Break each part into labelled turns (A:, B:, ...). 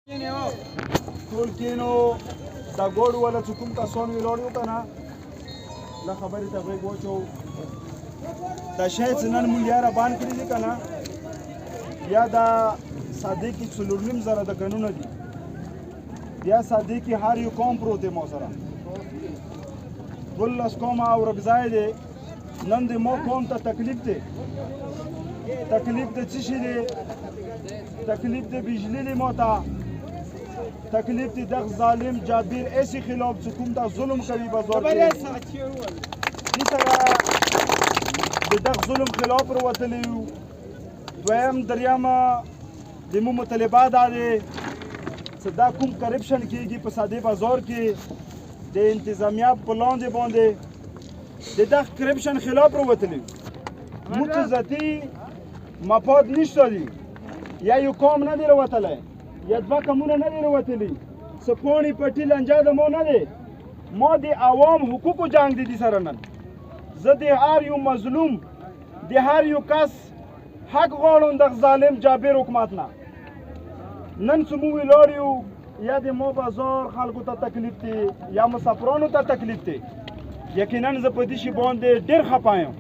A: ټول کینو دا ګوډ ولا چې کوم کسان ویلوړ یو که نه له خبرې ته غېږ واچوو دا شی چې نن مونږ یا رابان کړي دي که نه یا دا سادې کې 4.5 د ګنونه دي یا سادې کې هر یو قوم پروت دی مو سره 12 قومه او رګځای دی نن د مو قوم ته تکلیف دی تکلیف د څه شي دی تکلیف د بجلی دی مو ته تکلیف دی دغ ظالم جابر ایسی خلاف چې کوم دا ظلم کوي بازار کې دې سره د دغ ظلم خلاف وروتلی یو دویم دریمه د مو مطالبه دا دی چې دا کوم کرپشن کېږي په ساده بازار کې د انتظامیه په لاندې باندې د دغ کرپشن خلاف وروتلی یو موږ ته ذاتي مفاد نشته دي یا یو قوم نه دی راوتلی یا دوه قومونه نه دي راوتلي څه پوڼې پټي لنجه د مو نه دی ما د عوام حقوقو جنګ دی دي سره نن زه د هر یو مظلوم د هر یو کس حق غواړم دغه ظالم جابر حکومت نه نن څه مو ویلوړ یو یا د مو بازار خلکو ته تکلیف دی یا مسافرانو ته تکلیف دی یقینا زه په دې شي باندې ډېر خفه یم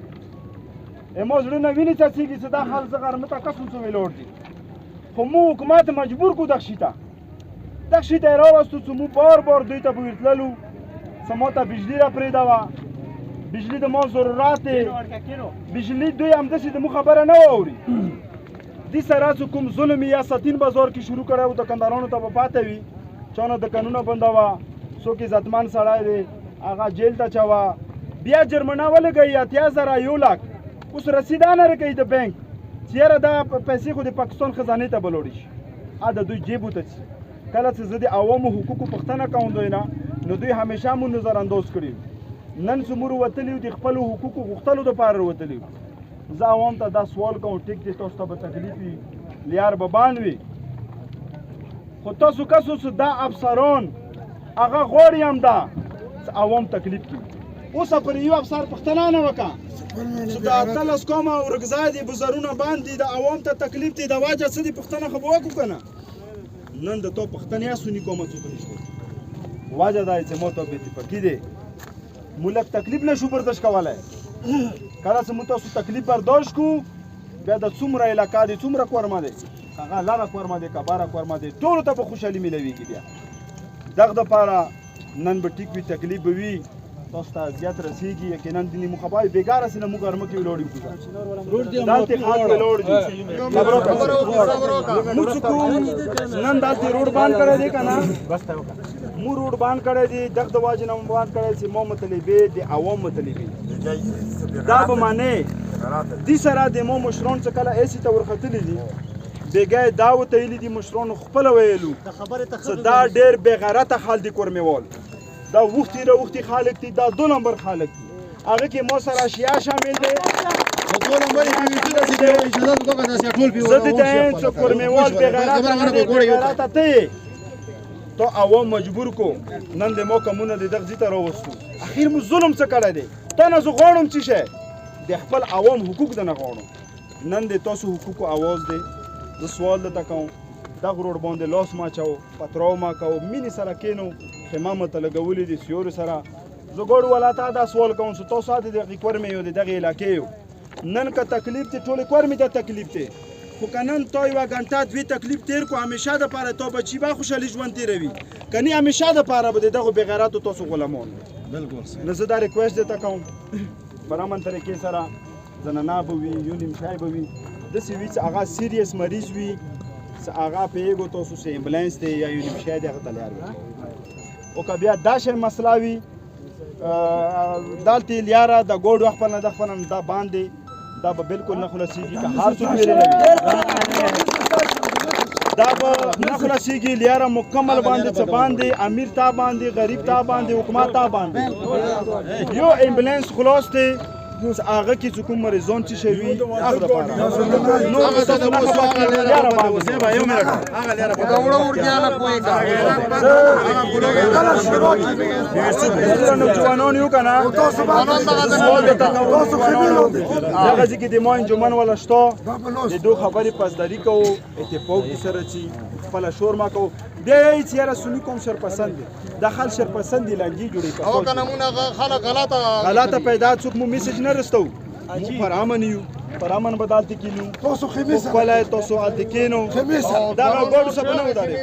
A: مو زړه نه وینې څڅېږي چې دا خلک زه غرمه ته قسم څه ویلوړ دي خو مو حکومت مجبور کو دغه شي ته یې راوستو چې مو بار بار دوی ته به ورتللو څه مو ته بجلي راپرېږدوه بجلي د مو ضرورت دی بجلي دوی همداسې د مو خبره نه واوري دې سره چې کوم ظلم یا ساتین بازار کې شروع کړی و دکاندارانو ته به پاته وي چانه دکانونه بندوه څوک عزتمند سړی دی هغه جیل ته چوه بیا جرمنه ولګوي 80,000 1 لاک اوس رسیدانه راکوي د بینک چې یاره دا پیسې خو د پاکستان خزانې ته به لاړې شي د دوی جیبو ته ځي کله چې زه د عوامو حقوقو پوښتنه کوم دوی نه نو دوی همیشه مو نظر انداز کړي نن چې موږ وتلي یو د خپلو حقوقو غوښتلو دپاره وتلي یو زه عوام ته دا سوال کوم ټیک دی تاسو ته به تکلیف وي لیار به بان وي خو تاسو کسو چې دا افسران هغه غواړي هم دا چې عوام تکلیف کړي اوس پر یو افسر پوښتنه نه وکړه چې د 18 قومه ورګځای دي بزرونه باندې د عوام ته تکلیف دی د واجه څه دي پوښتنه خو به وکړو که نه نن د تو پوښتنې سني قومه څوک نشته واجه دا چې مو ته بې اتفاقي دی ملک تکلیف نه شو برداشت کولی کله چې موږ تاسو تکلیف برداشت کړو بیا د څومره علاقه دی څومره کورمه دی هغه لاره کورمه دی که باره کورمه دی ټولو ته به خوشحالي میلویږي بیا دغه دپاره نن به ټیک وي تکلیف به وي تاسو ته اذیت رسیږي یقینا دیني مو خبرې بېګاره سي نه موږ غرمه کې ولاړ یو دلته خلک ولاړ دي موږ چې کوم نن دلته روډ بان کړی دی که نه مو روډ بان کړی دی دغه د واجې نه مو بان کړی چې مو مطلبې د عوام مطلبې دا به معنی دې سره د مو مشران چې کله ایسي ته ورختلي دي بېګا یې دا وتیلي دي مشرانو خپله ویلو چې دا ډېر بېغیرته خلک دي کورمېوال دا وختي را وختي خالق دي دا 2 نمبر خالق دي هغه کې مو سره اشیاء شامل دي زه دې ته یم چې کورمېوال بېغیرته ته یې تو عوام مجبور کو نن د مو کمونه د دغه ځای ته راوستو اخر مو ظلم څه کړی دی تا نه زه غواړم څه شی د خپل عوام حقوق د نه غواړم نن د تاسو حقوقو اواز دی زه سوال درته کوم دغه روډ باندې لاس ما اچوو پتراو ما کوو مینې سره کینو خیمه مته لګولې دي سیورو سره زه ګوډ والا ته دا سوال کوم چې تاسو د دغې کورمې یو د دغې علاقې یو نن که تکلیف دی ټولې کورمې ته تکلیف دی خو که نن تا یوه ګنټه دوی تکلیف تیر کو همیشه دپاره تا بچي به خوشحالي ژوند تېروي که نه همیشه دپاره به د دغو بېغیرتو تاسو غلامان نو زه دا ریکویسټ درته کوم په امن طریقې سره زنانه به وي یو نیم شی به وي داسې وي چې هغه سیریس مریض وي چې هغه پوهېږو تاسو چې امبولانس دی یا یو نیم شی دی هغه ته لیار وي او که بیا دا شی مسله وي دلته لیاره د ګوډ وخت خپل نه د خپل نه دا باندې دا به بالکل نه خلاصېږي که هر څوک ویلې نه دا به نه خلاصېږي لیاره مکمل باندې څه باندې امیر تا باندې غریب تا باندې حکومت تا باندې یو امبولانس خلاص دی هغه کې چې کوم مریضان چې شوي هغه دپاره نور تاسو نه خبر لاره باندې یو منټ هغه لاره باندې جوانان یو که نه دغه ځای کې د ما انجمن والا شته د دو خبرې پاسداري کوو اتفاق دې سره چې خپله شور ما کوو بیا یې چې یاره سني کوم شرپسند دی دا خل شرپسند دی لنګي جوړې غلطه پیدا څوک مو میسج نه رسوو مو پر امن یو پر امن به دلته کینو خپله تاسو هلته کینو دغه ګوډو څه به نه ودارې